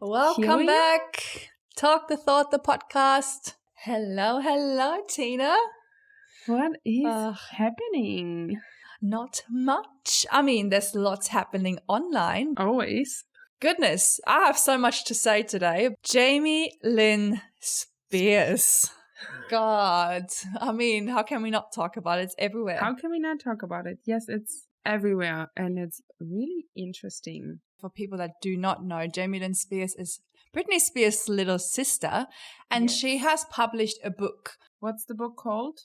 Welcome Here we back. Talk the Thought, the podcast. Hello, Tina. What is Ugh. happening? Not much. I mean, there's lots happening online. Always. Goodness, I have so much to say today. Jamie Lynn Spears. God, I mean, how can we not talk about it? It's everywhere. How can we not talk about it? Yes, it's everywhere and it's really interesting. For people that do not know, Jamie Lynn Spears is Britney Spears' little sister, and she has published a book. What's the book called?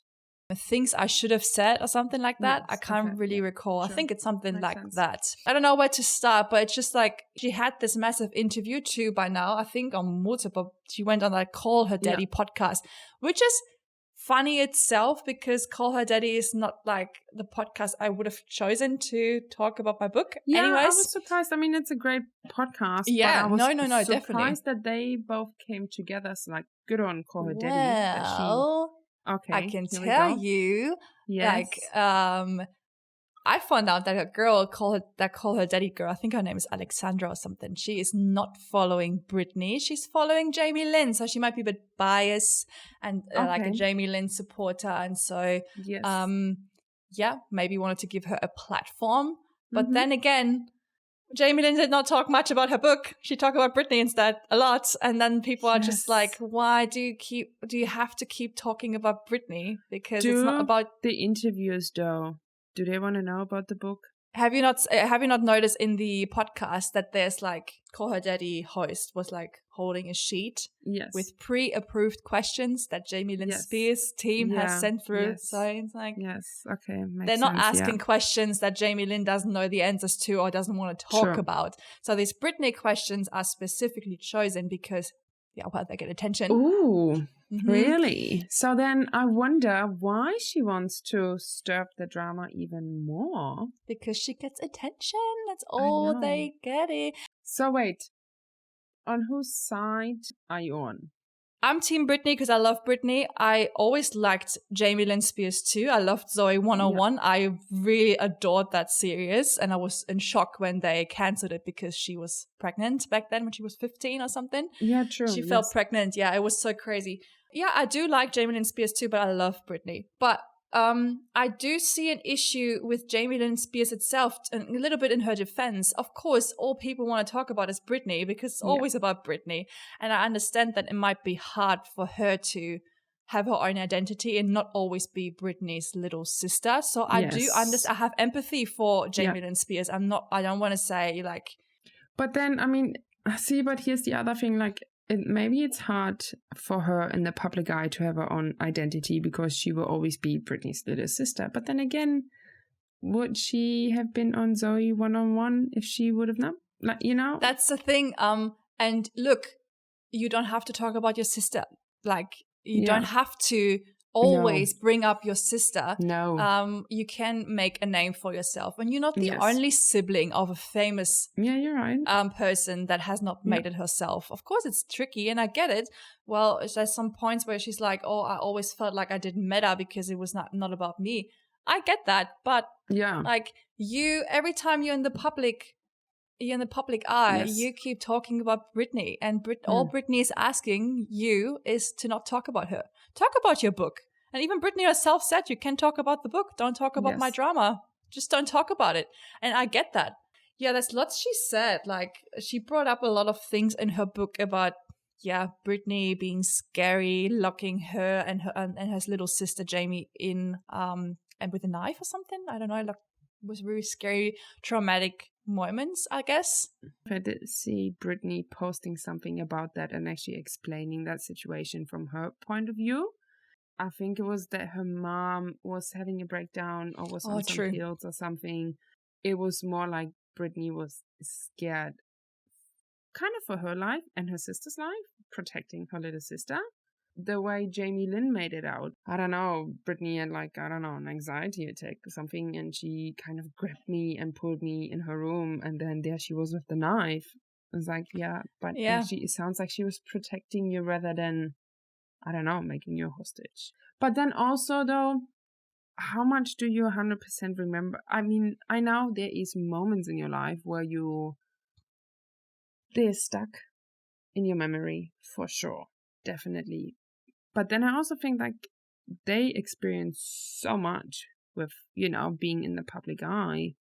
Things I Should Have Said or something like that. Yes, I can't really recall. Sure. I think it's something Makes like sense. that. I don't know where to start, but it's just like she had this massive interview too by now. I think on multiple. She went on that Call Her Daddy podcast, which is funny itself because Call Her Daddy is not like the podcast I would have chosen to talk about my book. Yeah, Anyways. I was surprised. I mean, it's a great podcast. Yeah, but I was no, surprised definitely. that they both came together. So like, good on Call Her Daddy. Well, Okay, I can tell you, yes. I found out that a girl Call Her Daddy girl, I think her name is Alexandra or something. She is not following Britney. She's following Jamie Lynn. So she might be a bit biased and like a Jamie Lynn supporter. And so, maybe wanted to give her a platform. But then again, Jamie Lynn did not talk much about her book. She talked about Britney instead a lot. And then people are just like, why do you have to keep talking about Britney? Because it's not about the interviews though. Do they want to know about the book? Have you not noticed in the podcast that there's like Call Her Daddy host was like holding a sheet with pre-approved questions that Jamie Lynn Spears team has sent through. So it's like they're not asking questions that Jamie Lynn doesn't know the answers to or doesn't want to talk about. So these Britney questions are specifically chosen because they get attention. Ooh. Really? So then I wonder why she wants to stir up the drama even more. Because she gets attention. That's all they get it. So wait, on whose side are you on? I'm Team Britney because I love Britney. I always liked Jamie Lynn Spears too. I loved Zoe 101. Yeah. I really adored that series. And I was in shock when they cancelled it because she was pregnant back then when she was 15 or something. Yeah, true. She felt pregnant. Yeah, it was so crazy. Yeah, I do like Jamie Lynn Spears too, but I love Britney. But I do see an issue with Jamie Lynn Spears itself, and a little bit in her defense. Of course, all people want to talk about is Britney because it's always about Britney. And I understand that it might be hard for her to have her own identity and not always be Britney's little sister. So I do understand. I have empathy for Jamie Lynn Spears. I don't want to say like. But then, I mean, see, but here's the other thing, like, maybe it's hard for her in the public eye to have her own identity because she will always be Britney's little sister. But then again, would she have been on Zoe 101 if she would have not? Like, That's the thing. And look, you don't have to talk about your sister. Like, you don't have to always bring up your sister. No. You can make a name for yourself. And you're not the only sibling of a famous you're right. Person that has not made it herself. Of course, it's tricky, and I get it. Well, there's some points where she's like, oh, I always felt like I didn't matter because it was not about me. I get that. But like every time you're in the public eye, you keep talking about Britney, and all Britney is asking you is to not talk about her. Talk about your book. And even Britney herself said, you can talk about the book. Don't talk about my drama. Just don't talk about it. And I get that. Yeah, there's lots she said. Like, she brought up a lot of things in her book about, Britney being scary, locking her and her little sister Jamie in, and with a knife or something. I don't know. Like, it was really scary, traumatic moments, I guess. I did see Britney posting something about that and actually explaining that situation from her point of view. I think it was that her mom was having a breakdown or was on some pills or something. It was more like Britney was scared kind of for her life and her sister's life, protecting her little sister. The way Jamie Lynn made it out, I don't know, Britney had an anxiety attack or something, and she kind of grabbed me and pulled me in her room, and then there she was with the knife. I was like, actually it sounds like she was protecting you rather than, I don't know, making you a hostage. But then also though, how much do you 100% remember? I mean, I know there is moments in your life where they're stuck in your memory for sure, definitely. But then I also think like they experience so much with, you know, being in the public eye.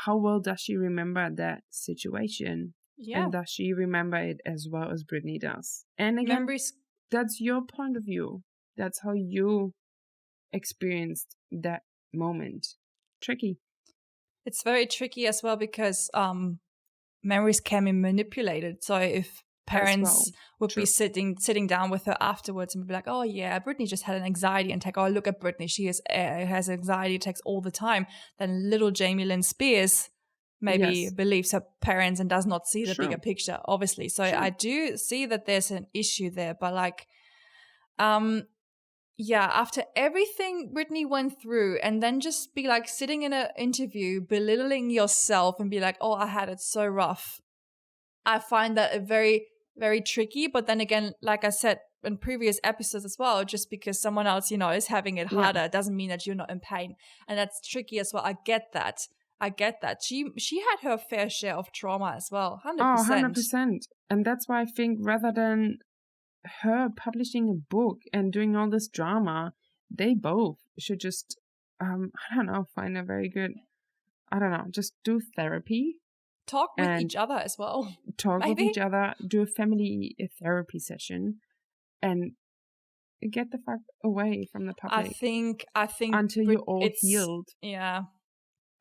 How well does she remember that situation? Yeah. And does she remember it as well as Britney does? And again, Memories. That's your point of view. That's how you experienced that moment. Tricky. It's very tricky as well because memories can be manipulated. So if parents would be sitting down with her afterwards and be like, oh yeah, Britney just had an anxiety attack. Oh, look at Britney, she has anxiety attacks all the time. Then little Jamie Lynn Spears maybe believes her parents and does not see the bigger picture, obviously. So I do see that there's an issue there, but like yeah, after everything Britney went through, and then just be like sitting in an interview belittling yourself and be like, oh, I had it so rough, I find that a very, very tricky. But then again, like I said in previous episodes as well, just because someone else, you know, is having it harder doesn't mean that you're not in pain. And that's tricky as well. I get that. She had her fair share of trauma as well. 100%. Oh, 100%. And that's why I think rather than her publishing a book and doing all this drama, they both should just, I don't know, find a very good, I don't know, just do therapy. Talk with each other as well. Talk with each other, do a family therapy session, and get the fuck away from the public. I think until you're all healed. Yeah.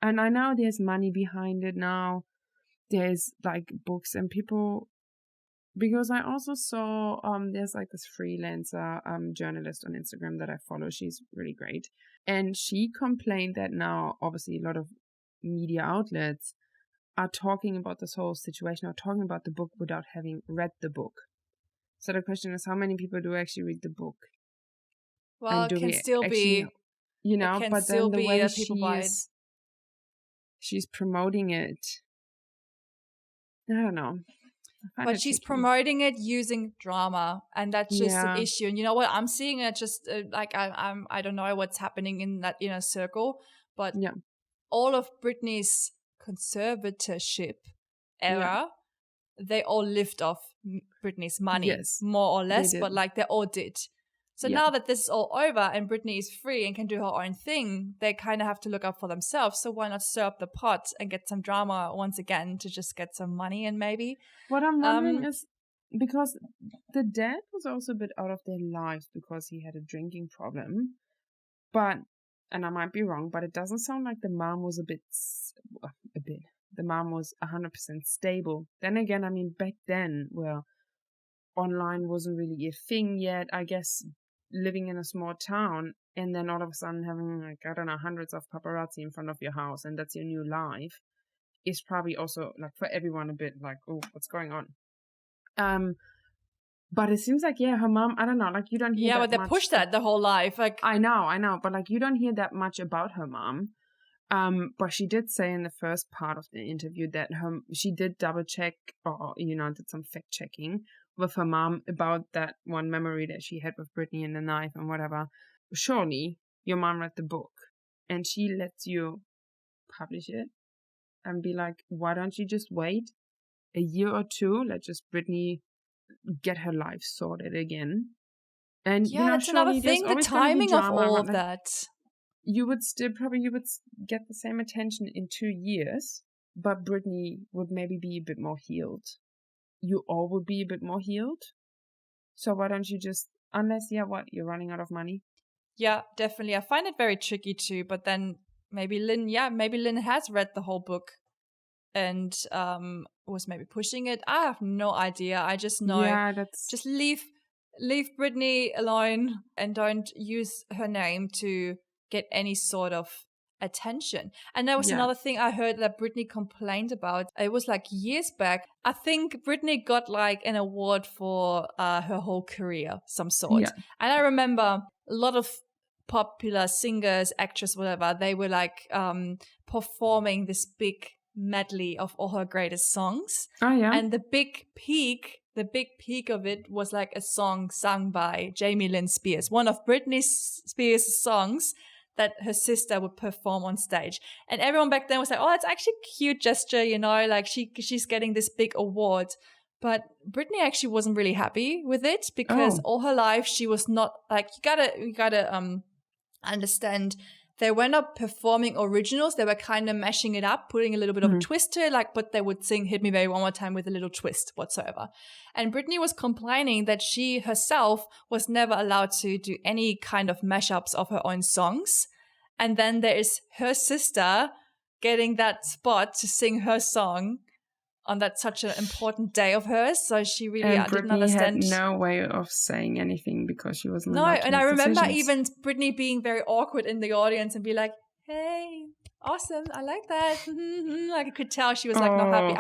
And I know there's money behind it now. There's like books and people, because I also saw there's like this freelancer journalist on Instagram that I follow. She's really great. And she complained that now obviously a lot of media outlets are talking about this whole situation, or talking about the book without having read the book. So the question is, how many people do actually read the book? Well, it can still be, you know, but then the way she's promoting it, I don't know. But she's promoting it using drama, and that's just an issue. And you know what? I'm seeing it just like I don't know what's happening in that inner circle, but all of Britney's conservatorship era, they all lived off Britney's money, more or less, but like they all did. So now that this is all over and Britney is free and can do her own thing, they kind of have to look out for themselves. So why not stir up the pot and get some drama once again to just get some money in, maybe? What I'm wondering is, because the dad was also a bit out of their lives because he had a drinking problem. But, and I might be wrong, but it doesn't sound like the mom was the mom was 100% stable. Then again, I mean, back then, well, online wasn't really a thing yet, I guess. Living in a small town and then all of a sudden having like, I don't know, hundreds of paparazzi in front of your house and that's your new life is probably also like for everyone a bit like, oh, what's going on? But it seems like, her mom, I don't know, like you don't hear that much. Yeah, but they pushed that the whole life. Like I know, but like you don't hear that much about her mom. But she did say in the first part of the interview that she did double check or, you know, did some fact checking with her mom about that one memory that she had with Britney and the knife and whatever. Surely your mom read the book and she lets you publish it and be like, why don't you just wait a year or two? Let just Britney get her life sorted again. And you know, that's another thing, the timing of all of that. You would get the same attention in 2 years, but Britney would maybe be a bit more healed. You all would be a bit more healed. So why don't you just, unless, you're running out of money? Yeah, definitely. I find it very tricky too, but then maybe Lynn has read the whole book and was maybe pushing it. I have no idea. I just know, just leave Britney alone and don't use her name to get any sort of attention. And there was another thing I heard that Britney complained about. It was like years back. I think Britney got like an award for her whole career, some sort. Yeah. And I remember a lot of popular singers, actors, whatever, they were like performing this big medley of all her greatest songs. Oh yeah. And the big peak of it was like a song sung by Jamie Lynn Spears, one of Britney Spears' songs that her sister would perform on stage. And everyone back then was like, oh, it's actually a cute gesture, you know, like she's getting this big award. But Britney actually wasn't really happy with it because all her life she was not like, you gotta understand, they were not performing originals. They were kind of mashing it up, putting a little bit of a twist to it, like, but they would sing Hit Me Baby One More Time with a little twist whatsoever. And Britney was complaining that she herself was never allowed to do any kind of mashups of her own songs. And then there is her sister getting that spot to sing her song on that such an important day of hers. So she really didn't understand. Had no way of saying anything because she wasn't allowed to and make I remember decisions. even Britney being very awkward in the audience and be like, hey, awesome, I like that. Like I could tell she was like not happy.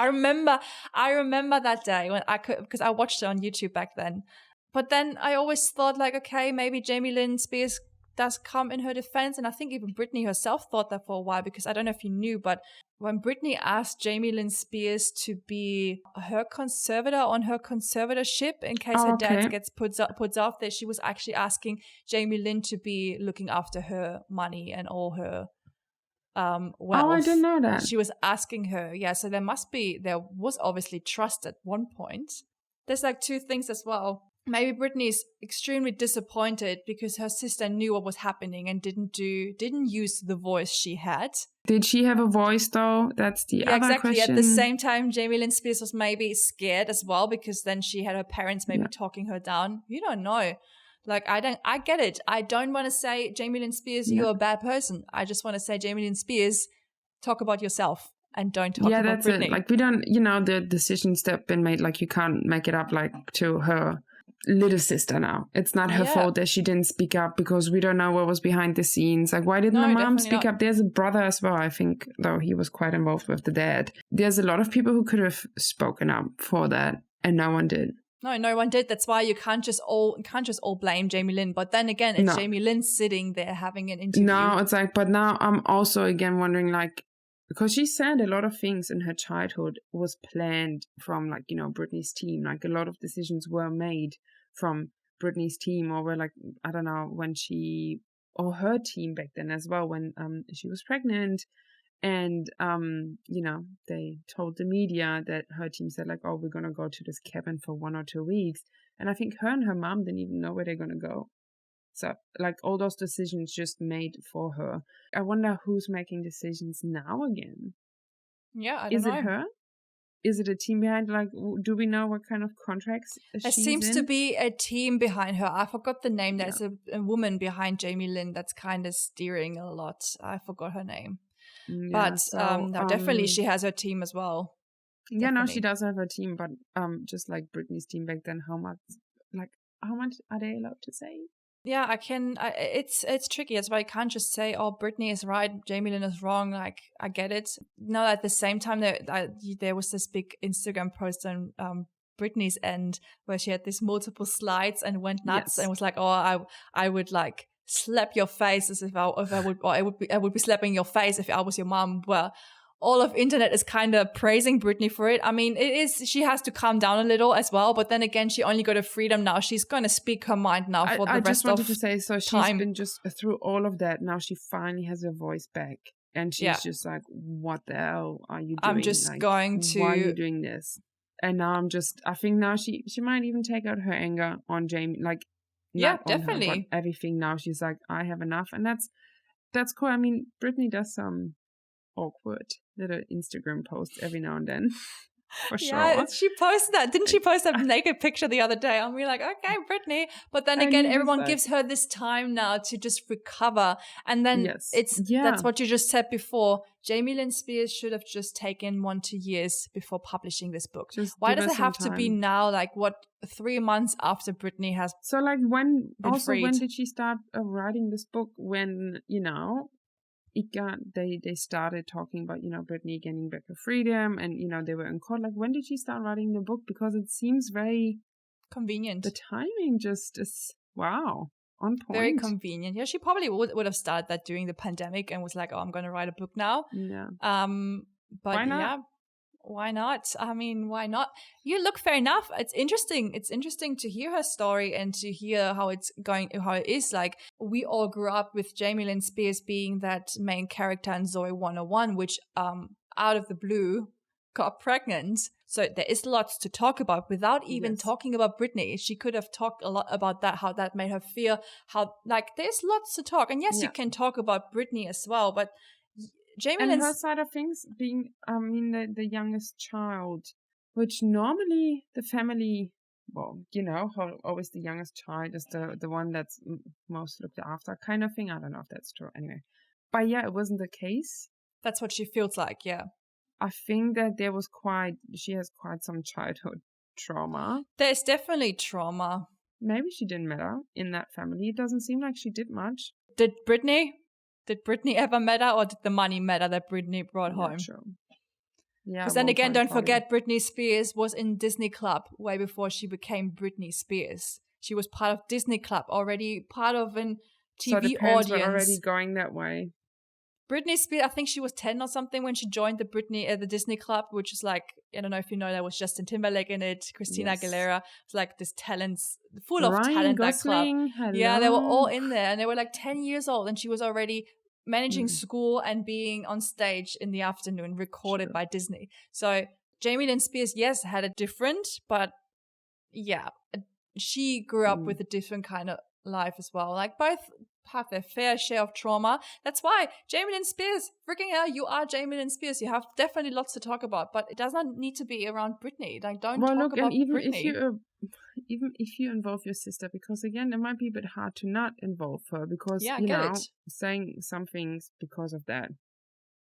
I remember that day when because I watched it on YouTube back then. But then I always thought like, okay, maybe Jamie Lynn Spears does come in her defense. And I think even Britney herself thought that for a while, because I don't know if you knew, but when Britney asked Jamie Lynn Spears to be her conservator on her conservatorship in case her dad gets put off there, she was actually asking Jamie Lynn to be looking after her money and all her wealth. Oh, I didn't know that. She was asking her. Yeah, so there was obviously trust at one point. There's like two things as well. Maybe Britney is extremely disappointed because her sister knew what was happening and didn't use the voice she had. Did she have a voice though? That's the other question. At the same time, Jamie Lynn Spears was maybe scared as well because then she had her parents maybe talking her down. You don't know. Like I get it. I don't want to say Jamie Lynn Spears, you're a bad person. I just want to say Jamie Lynn Spears, talk about yourself. And don't talk about that's Britney. It. Like we don't, the decisions that have been made, like you can't make it up like to her little sister now. It's not her fault that she didn't speak up because we don't know what was behind the scenes. Like why didn't the mom speak up? There's a brother as well, I think, though he was quite involved with the dad. There's a lot of people who could have spoken up for that and no one did. No one did. That's why you can't just all blame Jamie Lynn. But then again, it's Jamie Lynn sitting there having an interview. No, it's like, but now I'm also again wondering, like, because she said a lot of things in her childhood was planned from, like, Britney's team. Like, a lot of decisions were made from Britney's team, or were, like, I don't know, when she, or her team back then as well, when she was pregnant. And, they told the media that her team said, like, oh, we're going to go to this cabin for 1 or 2 weeks. And I think her and her mom didn't even know where they're going to go. So, like, all those decisions just made for her. I wonder who's making decisions now again. Yeah, I don't know. Is it her? Is it a team behind? Like, do we know what kind of contracts there seems to be a team behind her. I forgot the name. There's a woman behind Jamie Lynn that's kind of steering a lot. I forgot her name. But definitely she has her team as well. Yeah, no, she does have her team. But just like Britney's team back then, how much are they allowed to say? Yeah, it's tricky. That's why I can't just say, oh, Britney is right, Jamie Lynn is wrong. Like, I get it. No, at the same time, there was this big Instagram post on Britney's end where she had these multiple slides and went nuts and was like, oh, I would like slap your face as if I would be slapping your face if I was your mom. Well, all of internet is kind of praising Britney for it. I mean, she has to calm down a little as well. But then again, she only got a freedom now. She's going to speak her mind now for the rest of time. I just wanted to say, so she's been just through all of that. Now she finally has her voice back. And she's just like, what the hell are you doing? I'm just like, going to... Why are you doing this? And now I think now she might even take out her anger on Jamie. Like, yeah, definitely. Her, but everything now she's like, I have enough. And that's cool. I mean, Britney does some awkward little Instagram posts every now and then. For sure. Yeah, she posted that. Didn't she post that naked picture the other day? And we're like, okay, Britney. But then again, everyone gives her this time now to just recover. And then that's what you just said before. Jamie Lynn Spears should have just taken 1-2 years before publishing this book. Why does it have to be now, like, 3 months after Britney has So, like, when freed? When did she start writing this book? When, they started talking about, Britney getting back her freedom and, they were in court. Like, when did she start writing the book? Because it seems very convenient. The timing just is, wow, on point. Very convenient. Yeah, she probably would have started that during the pandemic and was like, oh, I'm going to write a book now. Yeah. But why not? Yeah. Why not? I mean, why not? You look, fair enough. It's interesting. It's interesting to hear her story and to hear how it is. Like, we all grew up with Jamie Lynn Spears being that main character in Zoe 101, which out of the blue got pregnant. So there is lots to talk about without even talking about Britney. She could have talked a lot about that, how that made her feel, how, like, there's lots to talk. And yes, you can talk about Britney as well, but Jamie Lynn's... her side of things being, the youngest child, which normally the family, well, how always the youngest child is the one that's most looked after kind of thing. I don't know if that's true anyway. But yeah, it wasn't the case. That's what she feels like, yeah. I think that she has quite some childhood trauma. There's definitely trauma. Maybe she didn't matter in that family. It doesn't seem like she did much. Did Britney ever matter, or did the money matter that Britney brought home? Sure. Yeah. Because then again, don't forget Britney Spears was in Disney Club way before she became Britney Spears. She was part of Disney Club already, part of an TV so the parents audience. Were already going that way. Britney Spears, I think she was 10 or something when she joined the Disney Club, which is like, I don't know if you know, there was Justin Timberlake in it, Christina Aguilera. It's like this talents, full of talent, that club. Hello. Yeah, they were all in there, and they were like 10 years old, and she was already managing school and being on stage in the afternoon, recorded by Disney. So Jamie Lynn Spears, yes, had a different, but yeah, she grew up with a different kind of life as well. Like, both have their fair share of trauma. That's why Jamie Lynn Spears, freaking hell, you are Jamie Lynn Spears. You have definitely lots to talk about, but it does not need to be around Britney. Like, don't talk about Britney. Even if you involve your sister, because again, it might be a bit hard to not involve her, because saying some things because of that,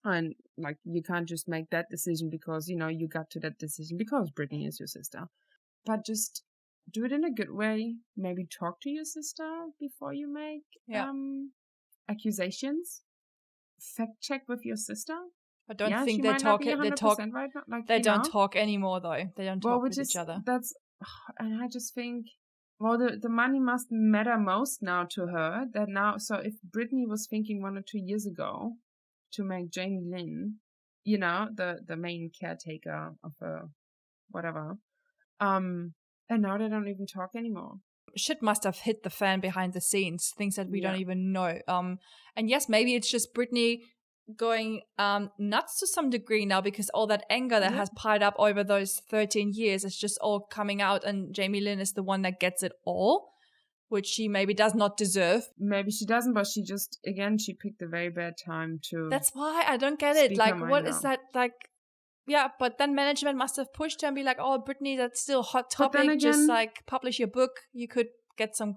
and like, you can't just make that decision because you got to that decision because Britney is your sister. But just do it in a good way. Maybe talk to your sister before you make accusations. Fact check with your sister. I don't think they talk. Right now. Like, they don't talk anymore, though. They don't talk with each other. And I just think, well, the money must matter most now to her. That now, so if Britney was thinking 1 or 2 years ago to make Jamie Lynn, the main caretaker of her, whatever, and now they don't even talk anymore. Shit must have hit the fan behind the scenes, things that we don't even know. And yes, maybe it's just Britney going nuts to some degree now, because all that anger that has piled up over those 13 years is just all coming out, and Jamie Lynn is the one that gets it all, which she maybe does not deserve. Maybe she doesn't, but she just, again, she picked a very bad time to... That's why I don't get it. Like, what is that, like... Yeah, but then management must have pushed her and be like, oh, Britney, that's still a hot topic. Again, just like publish your book. You could get some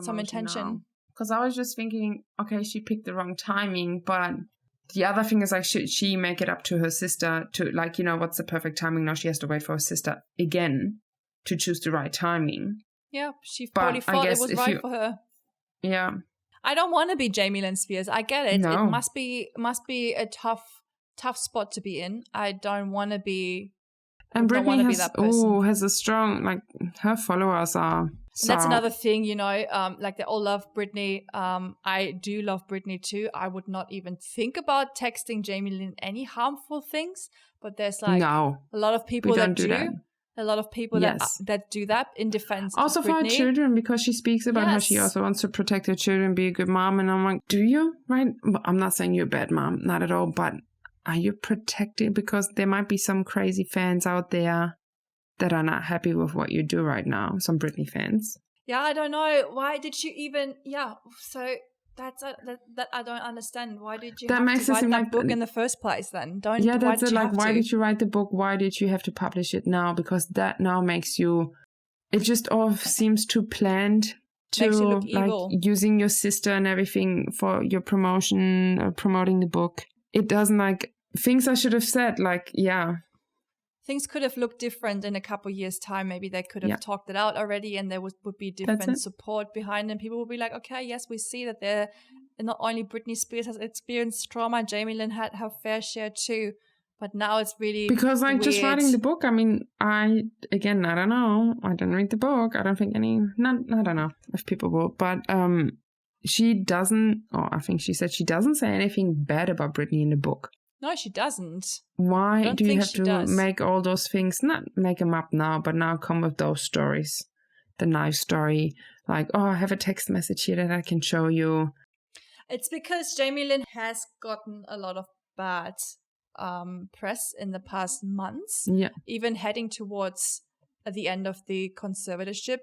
some attention. Because I was just thinking, okay, she picked the wrong timing, but the other thing is, like, should she make it up to her sister to, like, what's the perfect timing? Now she has to wait for her sister again to choose the right timing. Yeah, she probably thought it was right for her. Yeah. I don't want to be Jamie Lynn Spears. I get it. No. It must be a tough spot to be in. I don't want to be. And Britney has a strong, like, her followers are. So. That's another thing, like, they all love Britney. I do love Britney too. I would not even think about texting Jamie Lynn any harmful things, but there's like a lot of people that do. A lot of people that do that in defense also of for her Britney. children, because she speaks about how she also wants to protect her children, be a good mom. And I'm like, do you? Right? I'm not saying you're a bad mom, not at all, but are you protected? Because there might be some crazy fans out there that are not happy with what you do right now. Some Britney fans. Yeah, I don't know. Why did you even... Yeah, so that's that I don't understand. Why did you have to write that book in the first place then? Why did you write the book? Why did you have to publish it now? Because that now makes you... It just all seems too planned. Makes you look evil. Like, using your sister and everything for your promotion, promoting the book. It doesn't, like, things I should have said, like, things could have looked different in a couple of years' time. Maybe they could have talked it out already, and there would be different support behind them. People would be like, okay, yes, we see that they're not only Britney Spears has experienced trauma, Jamie Lynn had her fair share too. But now it's really because, like, weird. Just writing the book, I mean, I don't know. I didn't read the book. I don't think I don't know if people will, but she doesn't, or I think she said she doesn't say anything bad about Britney in the book. No, she doesn't. Why do you have to make all those things, not make them up now, but now come with those stories? The knife story, like, oh, I have a text message here that I can show you. It's because Jamie Lynn has gotten a lot of bad press in the past months. Yeah. Even heading towards the end of the conservatorship,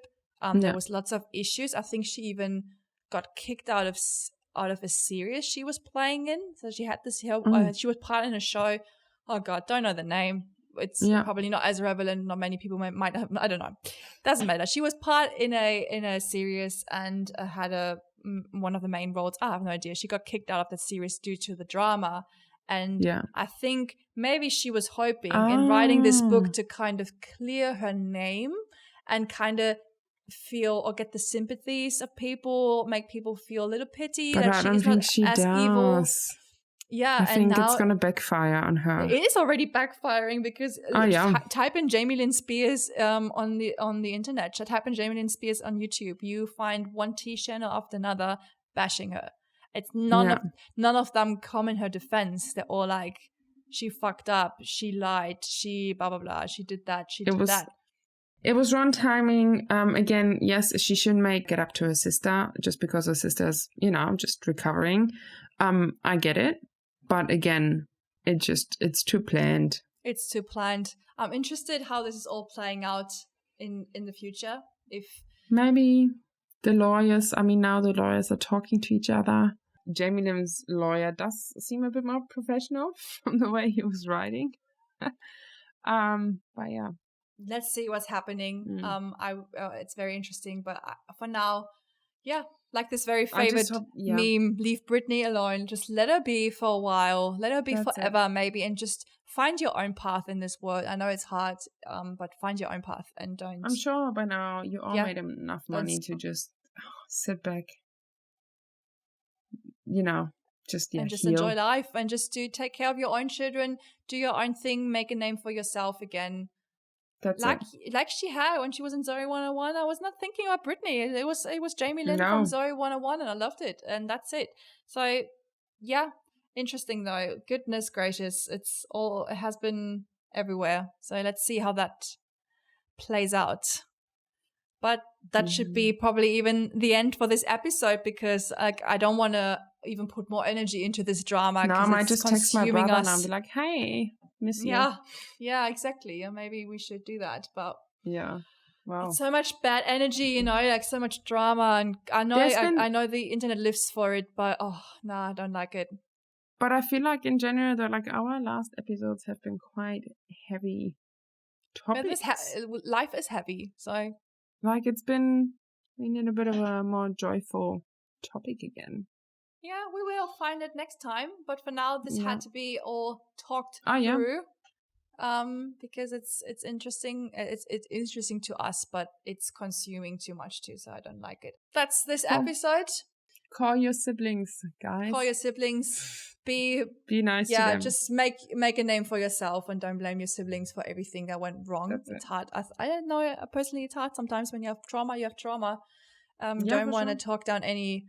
there was lots of issues. I think she even got kicked out of a series she was playing in. So she had this. She was part in a show. Oh God, don't know the name. It's probably not as relevant. Not many people might have. I don't know. Doesn't matter. She was part in a series and had one of the main roles. I have no idea. She got kicked out of that series due to the drama. And I think maybe she was hoping in writing this book to kind of clear her name and kind of feel or get the sympathies of people, make people feel a little pity but that I don't think she does. Evil. Yeah, I think it's going to backfire on her. It is already backfiring because type in Jamie Lynn Spears on the internet. Type in Jamie Lynn Spears on YouTube. You find one tea channel after another bashing her. It's none of them come in her defense. They're all like, she fucked up, she lied, she blah blah blah, she did that, that. It was wrong timing. Again, yes, she shouldn't make it up to her sister just because her sister's, just recovering. I get it. But again, it's too planned. It's too planned. I'm interested how this is all playing out in the future. If maybe the lawyers, now the lawyers are talking to each other. Jamie Lynn's lawyer does seem a bit more professional from the way he was writing. But yeah. Let's see what's happening. It's very interesting, but for now, like this very favorite meme, leave Britney alone. Just let her be for a while. Let her be forever, maybe, and just find your own path in this world. I know it's hard, but find your own path and don't. I'm sure by now you all made enough money to just sit back, just heal. Enjoy life and just take care of your own children, do your own thing, make a name for yourself again. That's like she had when she was in Zoe 101. I was not thinking about Britney. It was Jamie Lynn from Zoe 101, and I loved it, and that's it. So interesting though. Goodness gracious, it has been everywhere. So let's see how that plays out. But that should be probably even the end for this episode, because I don't want to even put more energy into this drama. No, I might just text my brother and I'll be like, hey, miss you. Yeah, exactly. Yeah, maybe we should do that. But wow, it's so much bad energy, like so much drama, and I know the internet lives for it, but I don't like it. But I feel like in general, though, like our last episodes have been quite heavy topics. Life is heavy, so like we need a bit of a more joyful topic again. Yeah, we will find it next time. But for now, this had to be all talked through. Because it's interesting. It's interesting to us, but it's consuming too much too, so I don't like it. That's this episode. Call your siblings, guys. Call your siblings. Be nice to them. Yeah, just make a name for yourself and don't blame your siblings for everything that went wrong. It's hard. I don't know. Personally, it's hard sometimes when you have trauma. You have trauma. Don't want to talk down any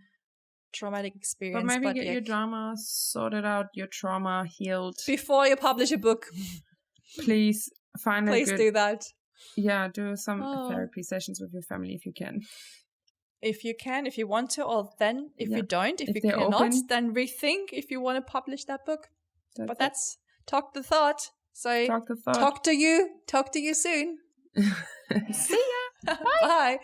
traumatic experience. But maybe get your drama sorted out, your trauma healed before you publish a book. Please do that. Yeah, do some therapy sessions with your family if you can. If you can, if you want to, or then if you don't, if you cannot, then rethink if you want to publish that book. That's talk the thought. So talk to you soon. See ya. Bye.